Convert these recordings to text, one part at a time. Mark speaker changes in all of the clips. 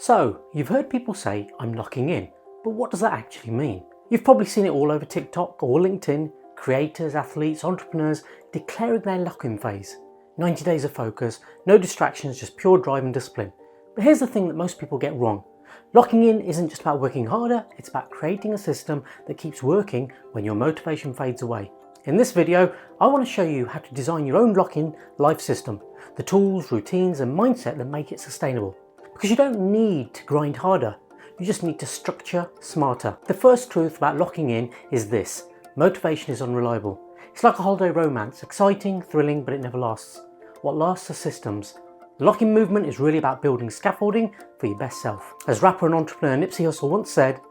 Speaker 1: So, you've heard people say, I'm locking in, but what does that actually mean? You've probably seen it all over TikTok or LinkedIn, creators, athletes, entrepreneurs declaring their lock-in phase. 90 days of focus, no distractions, just pure drive and discipline. But here's the thing that most people get wrong. Locking in isn't just about working harder, it's about creating a system that keeps working when your motivation fades away. In this video, I want to show you how to design your own lock-in life system, the tools, routines and mindset that make it sustainable. Because you don't need to grind harder, you just need to structure smarter. The first truth about locking in is this: motivation is unreliable. It's like a holiday romance, exciting, thrilling, but it never lasts. What lasts are systems. The lock-in movement is really about building scaffolding for your best self. As rapper and entrepreneur Nipsey Hussle once said,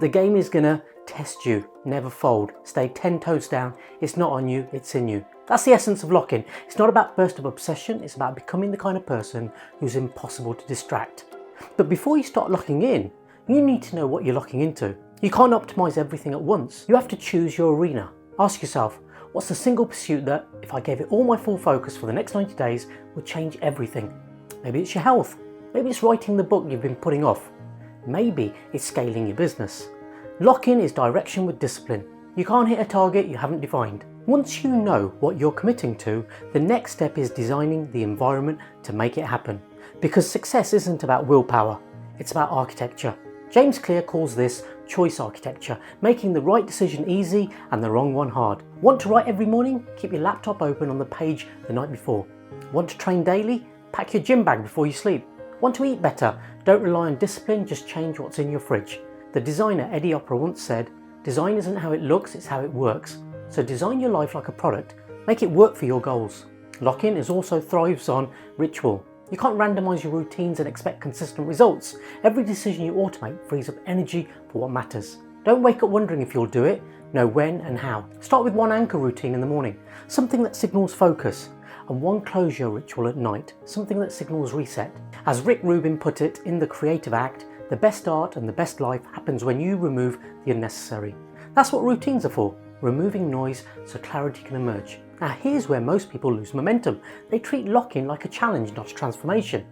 Speaker 1: the game is gonna test you, never fold, stay 10 toes down, it's not on you, it's in you. That's the essence of lock-in. It's not about burst of obsession, it's about becoming the kind of person who's impossible to distract. But before you start locking in, you need to know what you're locking into. You can't optimize everything at once. You have to choose your arena. Ask yourself, what's the single pursuit that, if I gave it all my full focus for the next 90 days, would change everything? Maybe it's your health. Maybe it's writing the book you've been putting off. Maybe it's scaling your business. Lock-in is direction with discipline. You can't hit a target you haven't defined. Once you know what you're committing to, the next step is designing the environment to make it happen. Because success isn't about willpower, it's about architecture. James Clear calls this choice architecture, making the right decision easy and the wrong one hard. Want to write every morning? Keep your laptop open on the page the night before. Want to train daily? Pack your gym bag before you sleep. Want to eat better? Don't rely on discipline, just change what's in your fridge. The designer Eddie Opera once said, design isn't how it looks, it's how it works. So design your life like a product, make it work for your goals. Lock-in also thrives on ritual. You can't randomize your routines and expect consistent results. Every decision you automate frees up energy for what matters. Don't wake up wondering if you'll do it, know when and how. Start with one anchor routine in the morning, something that signals focus, and one closure ritual at night, something that signals reset. As Rick Rubin put it in The Creative Act, the best art and the best life happens when you remove the unnecessary. That's what routines are for, removing noise so clarity can emerge. Now here's where most people lose momentum. They treat lock-in like a challenge, not a transformation.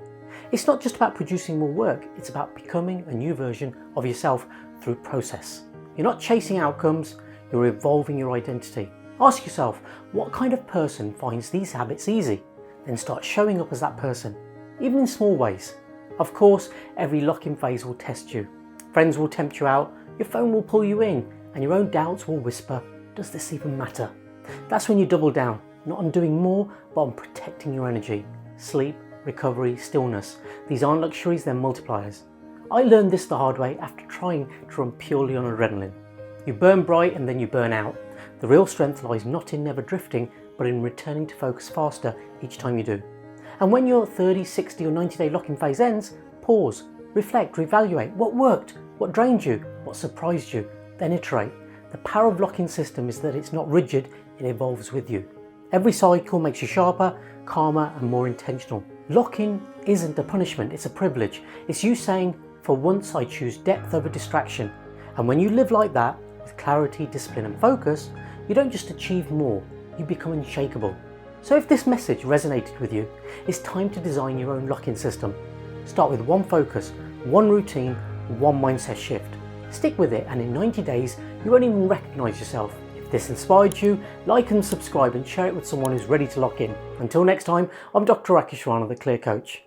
Speaker 1: It's not just about producing more work, it's about becoming a new version of yourself through process. You're not chasing outcomes, you're evolving your identity. Ask yourself, what kind of person finds these habits easy? Then start showing up as that person, even in small ways. Of course, every lock-in phase will test you. Friends will tempt you out, your phone will pull you in, and your own doubts will whisper, does this even matter? That's when you double down, not on doing more, but on protecting your energy. Sleep, recovery, stillness. These aren't luxuries, they're multipliers. I learned this the hard way after trying to run purely on adrenaline. You burn bright and then you burn out. The real strength lies not in never drifting, but in returning to focus faster each time you do. And when your 30, 60 or 90 day lock-in phase ends, pause, reflect, reevaluate what worked, what drained you, what surprised you, then iterate. The power of lock-in system is that it's not rigid, it evolves with you. Every cycle makes you sharper, calmer and more intentional. Lock-in isn't a punishment, it's a privilege. It's you saying, for once I choose depth over distraction. And when you live like that, with clarity, discipline and focus, you don't just achieve more, you become unshakable. So if this message resonated with you, it's time to design your own lock-in system. Start with one focus, one routine, one mindset shift. Stick with it and in 90 days, you won't even recognize yourself. If this inspired you, like and subscribe and share it with someone who's ready to lock in. Until next time, I'm Dr. Rakish Rana, the Clear Coach.